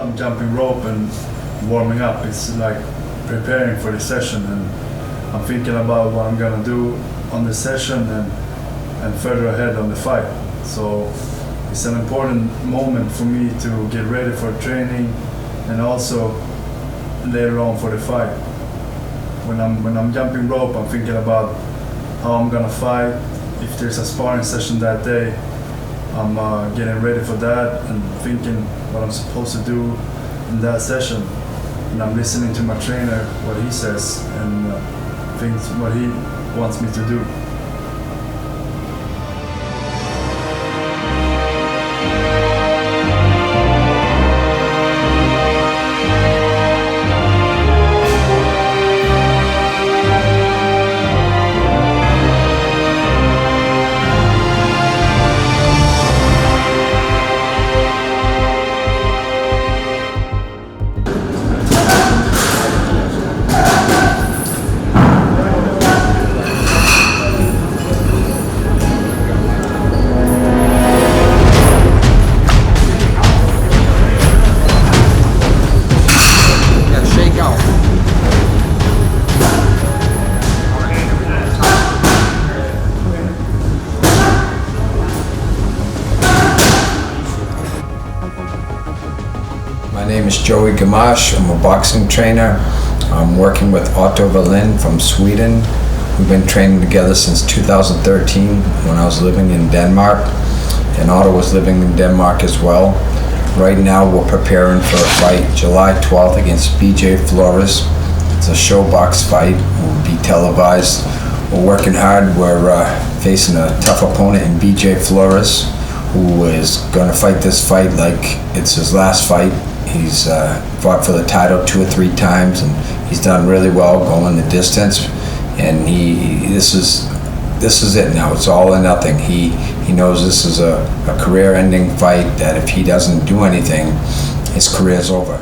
I'm jumping rope and warming up. It's like preparing for the session, and I'm thinking about what I'm gonna do on the session and further ahead on the fight. So it's an important moment for me to get ready for training and also later on for the fight. When I'm jumping rope, I'm thinking about how I'm gonna fight. If there's a sparring session that day, I'm getting ready for that and thinking what I'm supposed to do in that session. And I'm listening to my trainer, what he says, and things what he wants me to do. My name is Joey Gamache. I'm a boxing trainer. I'm working with Otto from Sweden. We've been training together since 2013 when I was living in Denmark, and Otto was living in Denmark as well. Right now we're preparing for a fight July 12th against BJ Flores. It's a show box fight. It will be televised. We're working hard. We're facing a tough opponent in BJ Flores, who is going to fight this fight like it's his last fight. He's fought for the title 2 or 3 times, and he's done really well going the distance. And this is it now. It's all or nothing. He knows this is a career-ending fight. That if he doesn't do anything, his career's over.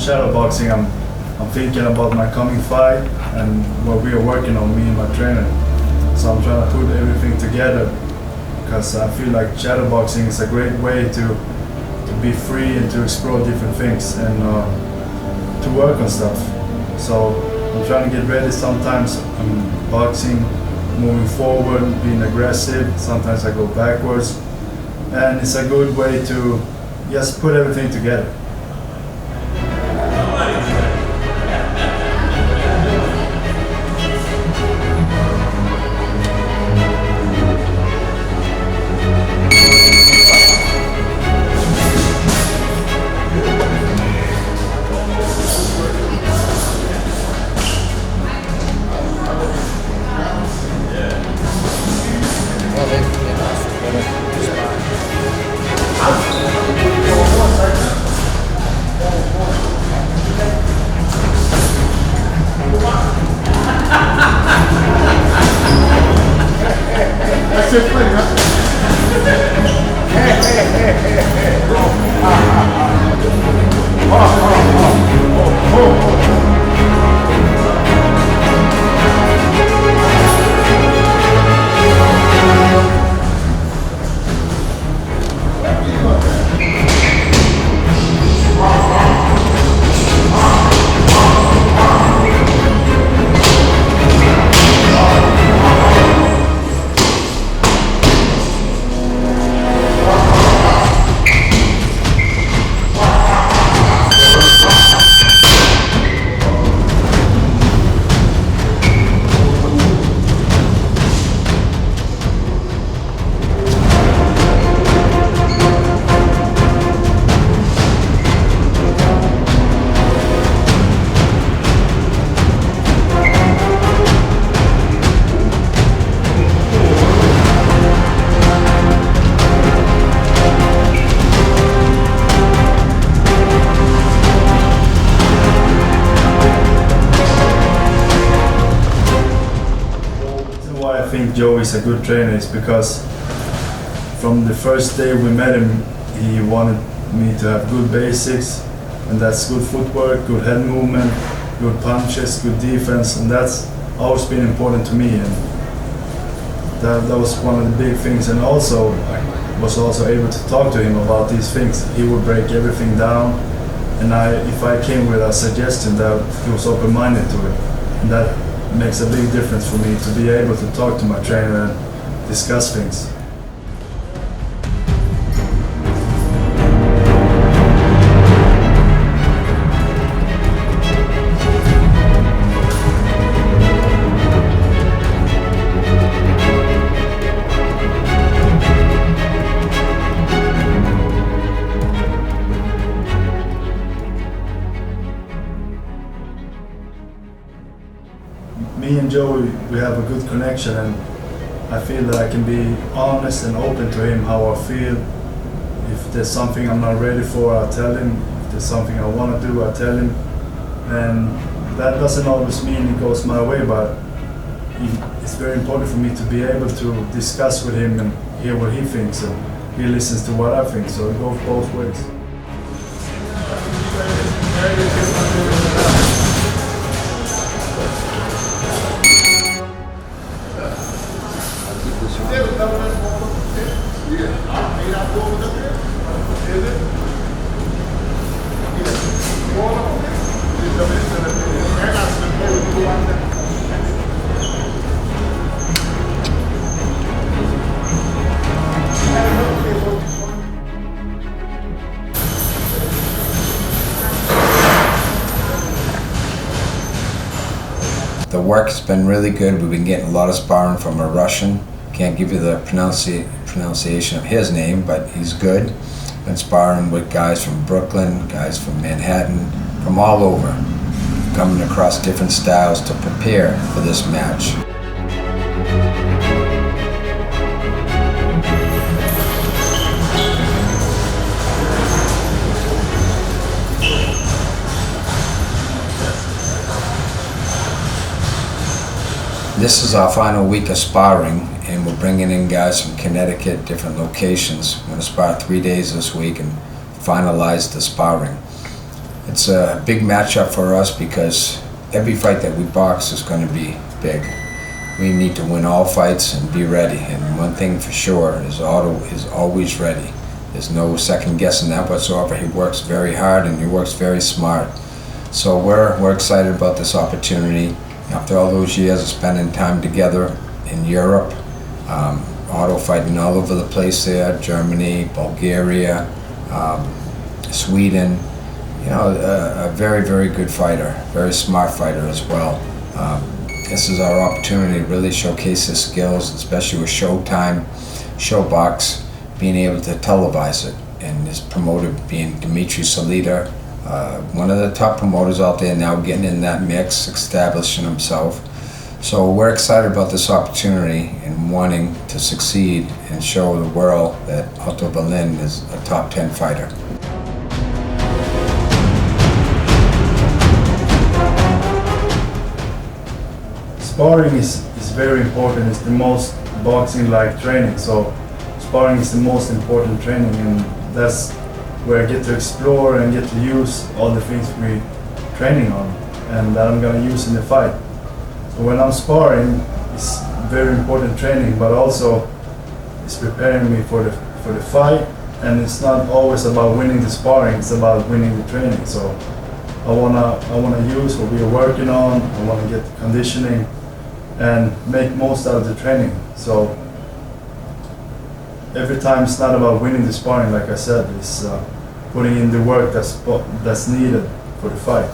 Shadowboxing, I'm thinking about my coming fight and what we are working on, me and my trainer. So I'm trying to put everything together because I feel like shadowboxing is a great way to be free and to explore different things and to work on stuff. So I'm trying to get ready. Sometimes I'm boxing, moving forward, being aggressive. Sometimes I go backwards, and it's a good way to just put everything together. That's it, funny, huh? I think Joe is a good trainer is because from the first day we met him, he wanted me to have good basics, and that's good footwork, good head movement, good punches, good defense, and that's always been important to me. And that was one of the big things. And also, I was also able to talk to him about these things. He would break everything down, and if I came with a suggestion, that he was open-minded to it. And that makes a big difference for me to be able to talk to my trainer and discuss things. Me and Joe, we have a good connection, and I feel that I can be honest and open to him how I feel. If there's something I'm not ready for, I tell him. If there's something I want to do, I tell him. And that doesn't always mean it goes my way, but it's very important for me to be able to discuss with him and hear what he thinks, and he listens to what I think, so it goes both ways. The work has been really good. We've been getting a lot of sparring from a Russian. Can't give you the pronunciation of his name, but he's good. Been sparring with guys from Brooklyn, guys from Manhattan, from all over, coming across different styles to prepare for this match. This is our final week of sparring, and we're bringing in guys from Connecticut, different locations. We're going to spar 3 days this week and finalize the sparring. It's a big matchup for us because every fight that we box is going to be big. We need to win all fights and be ready. And one thing for sure is Otto is always ready. There's no second guessing that whatsoever. He works very hard and he works very smart. So we're excited about this opportunity. After all those years of spending time together in Europe, Otto fighting all over the place there, Germany, Bulgaria, Sweden, you know, a very, very good fighter, very smart fighter as well. This is our opportunity to really showcase his skills, especially with Showtime, Showbox, being able to televise it. And his promoter being Dmitry Salita, one of the top promoters out there now, getting in that mix, establishing himself. So we're excited about this opportunity and wanting to succeed and show the world that Otto Berlin is a top 10 fighter. Sparring is very important. It's the most boxing-like training. So sparring is the most important training, and that's where I get to explore and get to use all the things we're training on and that I'm going to use in the fight. So when I'm sparring, it's very important training, but also it's preparing me for the fight. And it's not always about winning the sparring; it's about winning the training. So I wanna use what we are working on. I want to get the conditioning and make most out of the training. So every time it's not about winning the sparring, like I said, it's putting in the work that's needed for the fight.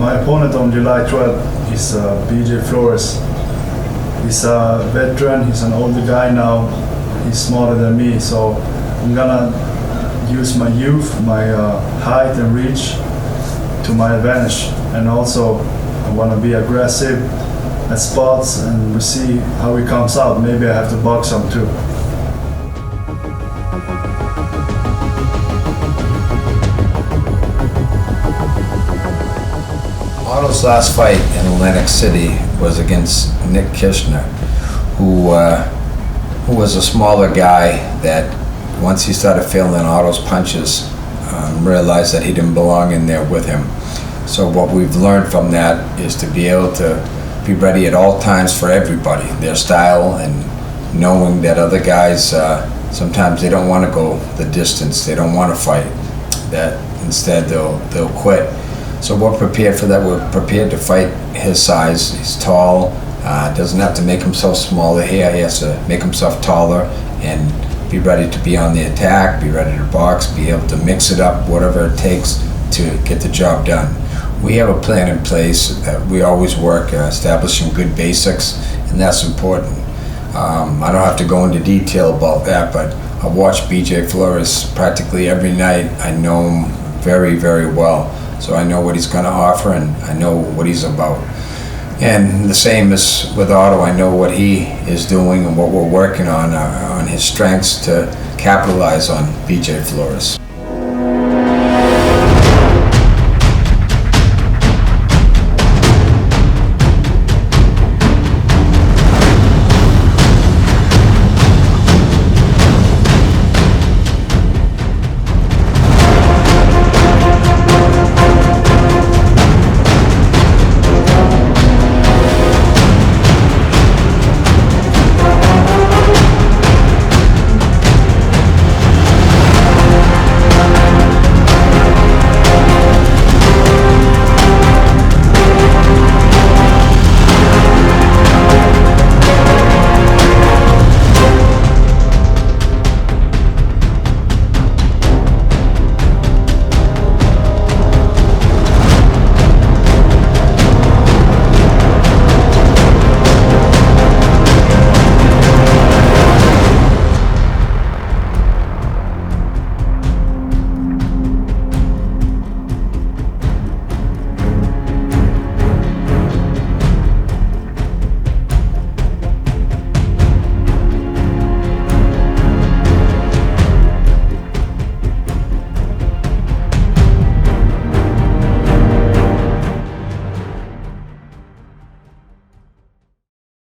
my opponent on July 12th is BJ Flores. He's a veteran, he's an older guy now, he's smarter than me, so I'm gonna use my youth, my height and reach to my advantage, and also I want to be aggressive at spots, and we see how he comes out. Maybe I have to box him too. Otto's last fight in Atlantic City was against Nick Kishner, who was a smaller guy that once he started feeling Otto's punches, realized that he didn't belong in there with him. So what we've learned from that is to be able to be ready at all times for everybody, their style, and knowing that other guys, sometimes they don't want to go the distance, they don't want to fight, that instead they'll quit. So we're prepared for that. We're prepared to fight his size. He's tall, doesn't have to make himself smaller here. He has to make himself taller and be ready to be on the attack, be ready to box, be able to mix it up, whatever it takes to get the job done. We have a plan in place that we always work, establishing good basics, and that's important. I don't have to go into detail about that, but I watch BJ Flores practically every night. I know him very, very well. So I know what he's going to offer, and I know what he's about. And the same as with Otto, I know what he is doing and what we're working on his strengths to capitalize on BJ Flores.